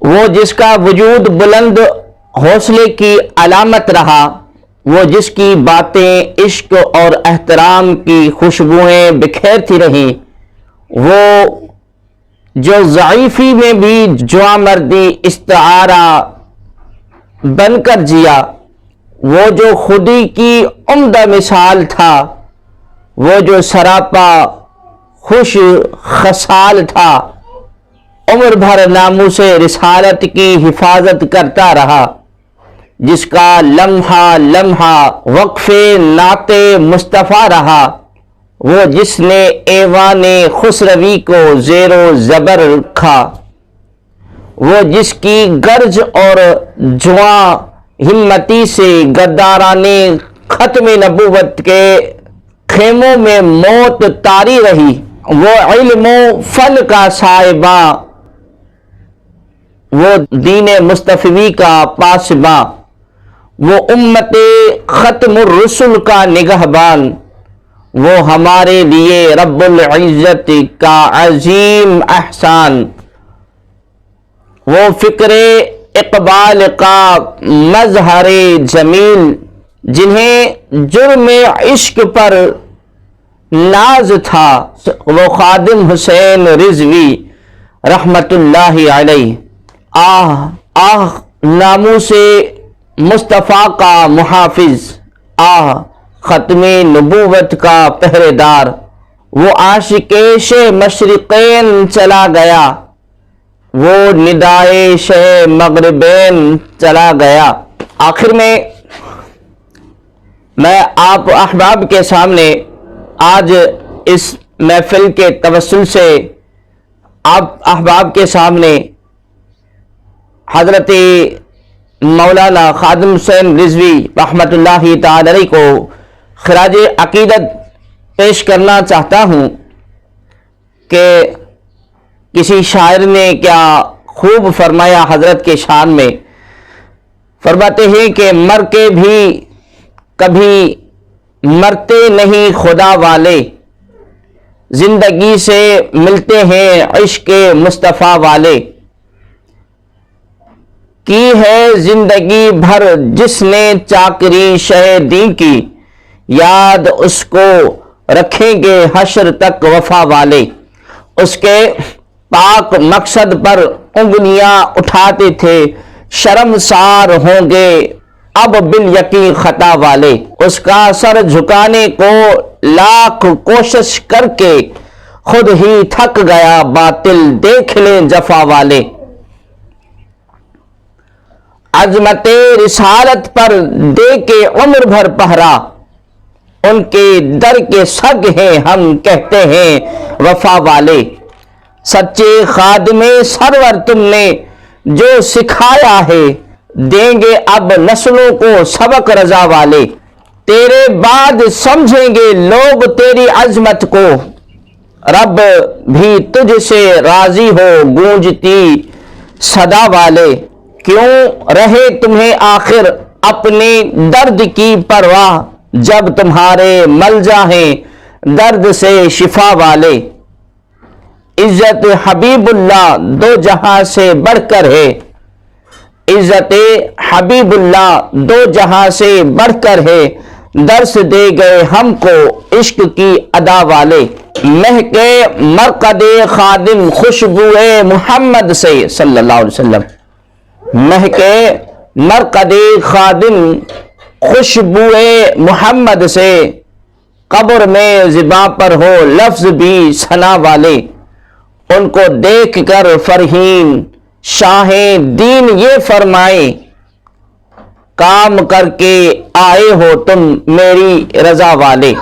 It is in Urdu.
وہ جس کا وجود بلند حوصلے کی علامت رہا، وہ جس کی باتیں عشق اور احترام کی خوشبوئیں بکھیرتی رہیں، وہ جو ضعیفی میں بھی جواں مردی استعارہ بن کر جیا، وہ جو خودی کی عمدہ مثال تھا، وہ جو سراپا خوش خصال تھا، عمر بھر ناموس رسالت کی حفاظت کرتا رہا، جس کا لمحہ لمحہ وقف نعت مصطفیٰ رہا، وہ جس نے ایوان خسروی کو زیر و زبر رکھا، وہ جس کی گرج اور جواں ہمتی سے غداران ختم نبوت کے خیموں میں موت طاری رہی، وہ علم و فن کا صاحباں، وہ دین مصطفی کا پاسباں، وہ امت ختم الرسل کا نگہبان، وہ ہمارے لیے رب العزت کا عظیم احسان، وہ فکر اقبال کا مظہر جمیل، جنہیں جرم عشق پر ناز تھا، وہ خادم حسین رضوی رحمت اللہ علیہ۔ آہ آہ ناموس مصطفیٰ کا محافظ، آہ ختم نبوت کا پہرے دار، وہ عاشق شہ مشرقین چلا گیا، وہ ندائے شہ مغربین چلا گیا۔ آخر میں آپ احباب کے سامنے آج اس محفل کے توسل سے آپ احباب کے سامنے حضرت مولانا خادم حسین رضوی رحمت اللہ تعالی علیہ کو خراج عقیدت پیش کرنا چاہتا ہوں کہ کسی شاعر نے کیا خوب فرمایا حضرت کے شان میں، فرماتے ہیں کہ مر کے بھی کبھی مرتے نہیں خدا والے، زندگی سے ملتے ہیں عشق مصطفیٰ والے، کی ہے زندگی بھر جس نے چاکری شہ دین کی، یاد اس کو رکھیں گے حشر تک وفا والے، اس کے پاک مقصد پر انگلیاں اٹھاتے تھے شرمسار ہوں گے اب بالیقین خطا والے، اس کا سر جھکانے کو لاکھ کوشش کر کے خود ہی تھک گیا باطل دیکھ لیں جفا والے، عظمت رسالت پر دے کے عمر بھر پہرا، ان کے در کے سگ ہیں ہم کہتے ہیں وفا والے، سچے خادم سرور تم نے جو سکھایا ہے، دیں گے اب نسلوں کو سبق رضا والے، تیرے بعد سمجھیں گے لوگ تیری عظمت کو، رب بھی تجھ سے راضی ہو گونجتی صدا والے، کیوں رہے تمہیں آخر اپنے درد کی پرواہ، جب تمہارے ملجا ہیں درد سے شفا والے، عزت حبیب اللہ دو جہاں سے بڑھ کر ہے، عزت حبیب اللہ دو جہاں سے بڑھ کر ہے، درس دے گئے ہم کو عشق کی ادا والے، مہکے مرقد خادم خوشبوئے محمد سے صلی اللہ علیہ وسلم، مہکے مرقد خادم خوشبوئے محمد سے، قبر میں زباں پر ہو لفظ بھی ثنا والے، ان کو دیکھ کر فرحین شاہ دین یہ فرمائے، کام کر کے آئے ہو تم میری رضا والے۔